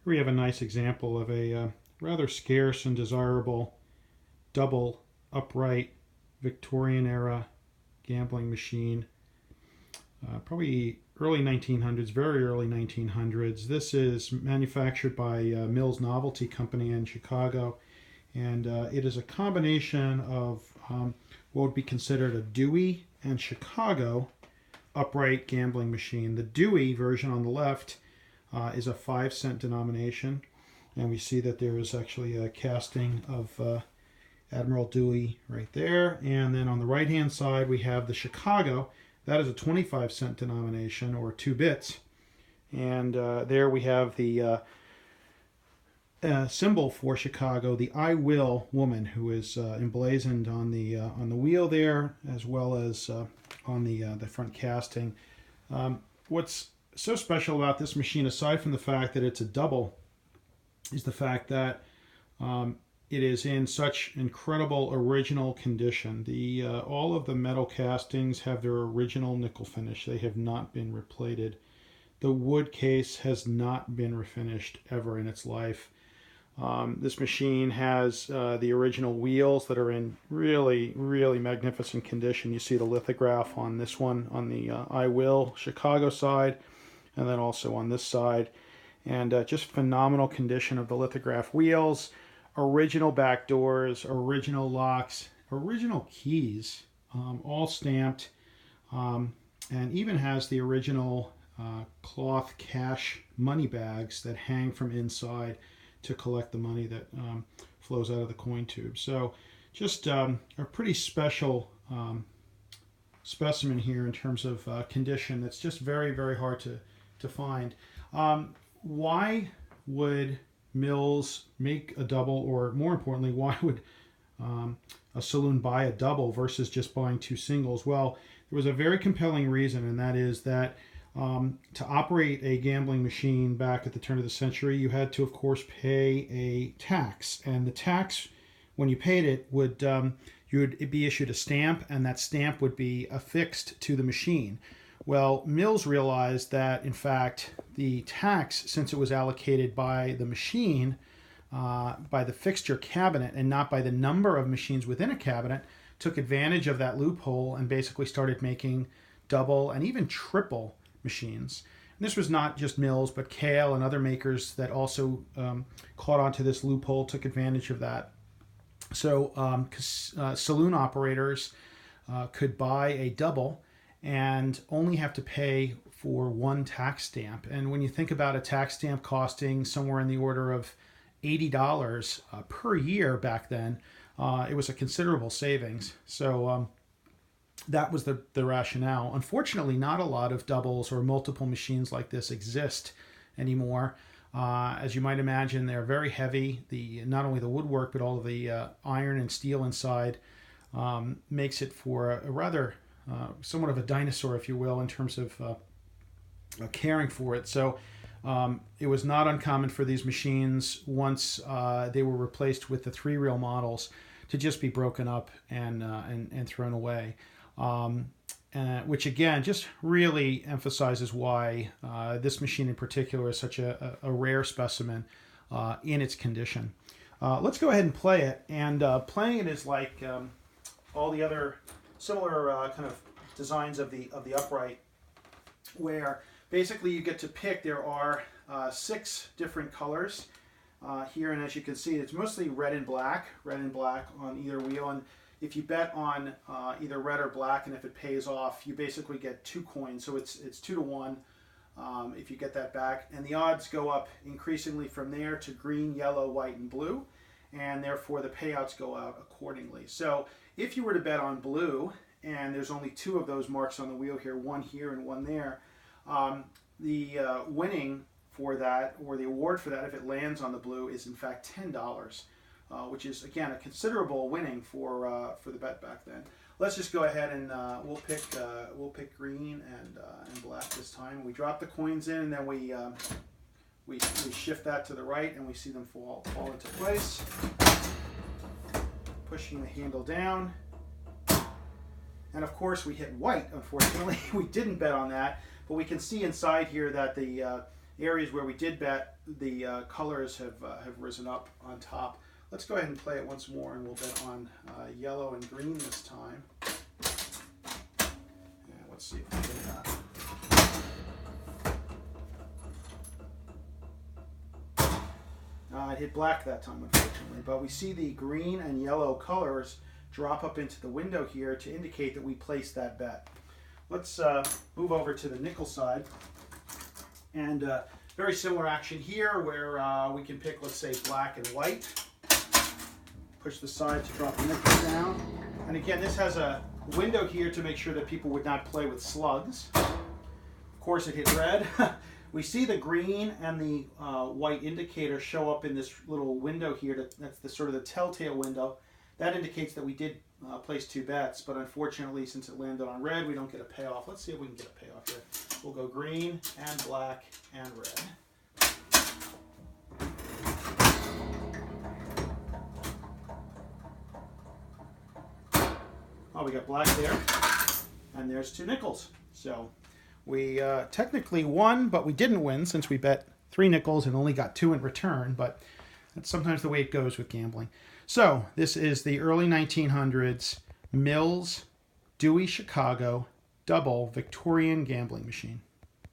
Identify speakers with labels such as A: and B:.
A: Here we have a nice example of a rather scarce and desirable double upright Victorian era gambling machine. Probably early 1900s, very early 1900s. This is manufactured by Mills Novelty Company in Chicago, and it is a combination of what would be considered a Dewey and Chicago upright gambling machine. The Dewey version on the left is a 5-cent denomination, and we see that there is actually a casting of Admiral Dewey right there. And then on the right hand side we have the Chicago. That is a 25-cent denomination, or 2 bits. And there we have the symbol for Chicago, the I Will woman, who is emblazoned on the wheel there, as well as on the front casting. What's so special about this machine, aside from the fact that it's a double, is the fact that it is in such incredible original condition. All of the metal castings have their original nickel finish. They have not been replated. The wood case has not been refinished ever in its life. This machine has the original wheels that are in really, really magnificent condition. You see the lithograph on this one on the I Will Chicago side, and then also on this side. And just phenomenal condition of the lithograph wheels. Original back doors, original locks, original keys, all stamped, and even has the original cloth cash money bags that hang from inside to collect the money that flows out of the coin tube. So just a pretty special specimen here in terms of condition. That's just very, very hard to find. Why would Mills make a double, or more importantly, why would a saloon buy a double versus just buying 2 singles? Well, there was a very compelling reason, and that is that to operate a gambling machine back at the turn of the century, you had to, of course, pay a tax. And the tax, when you paid it, you would be issued a stamp, and that stamp would be affixed to the machine. Well, Mills realized that, in fact, the tax, since it was allocated by the machine, by the fixture cabinet, and not by the number of machines within a cabinet, took advantage of that loophole and basically started making double and even triple machines. And this was not just Mills, but Kale and other makers that also caught onto this loophole, took advantage of that. So saloon operators could buy a double and only have to pay for 1 tax stamp. And when you think about a tax stamp costing somewhere in the order of $80 per year back then, it was a considerable savings. So that was the rationale. Unfortunately, not a lot of doubles or multiple machines like this exist anymore. As you might imagine, they're very heavy. Not only the woodwork, but all of the iron and steel inside makes it for a rather somewhat of a dinosaur, if you will, in terms of caring for it. So it was not uncommon for these machines, once they were replaced with the 3-reel models, to just be broken up and thrown away. Which again just really emphasizes why this machine in particular is such a rare specimen in its condition. Let's go ahead and play it. And playing it is like all the other similar kind of designs of the upright, where basically you get to pick. There are 6 different colors here, and as you can see, it's mostly red and black on either wheel. And if you bet on either red or black, and if it pays off, you basically get 2 coins. So it's 2 to 1 if you get that back, and the odds go up increasingly from there to green, yellow, white, and blue, and therefore the payouts go out accordingly. So if you were to bet on blue, and there's only 2 of those marks on the wheel here, 1 here and 1 there, the winning for that, or the award for that, if it lands on the blue, is in fact $10, which is again a considerable winning for the bet back then. Let's just go ahead and we'll pick green and black this time. We drop the coins in, and then we shift that to the right, and we see them fall into place. Pushing the handle down. And of course we hit white, unfortunately. We didn't bet on that, but we can see inside here that the areas where we did bet, the colors have risen up on top. Let's go ahead and play it once more, and we'll bet on yellow and green this time. And let's see if we can. It hit black that time, unfortunately, but we see the green and yellow colors drop up into the window here to indicate that we placed that bet. Let's move over to the nickel side, and very similar action here where we can pick, let's say, black and white. Push the side to drop the nickel down. And again, this has a window here to make sure that people would not play with slugs. Of course, it hit red. We see the green and the white indicator show up in this little window here. That's the sort of the telltale window. That indicates that we did place 2 bets, but unfortunately, since it landed on red, we don't get a payoff. Let's see if we can get a payoff here. We'll go green and black and red. Oh, we got black there, and there's 2 nickels. So we technically won, but we didn't win since we bet 3 nickels and only got 2 in return, but that's sometimes the way it goes with gambling. So this is the early 1900s Mills Dewey Chicago double Victorian gambling machine.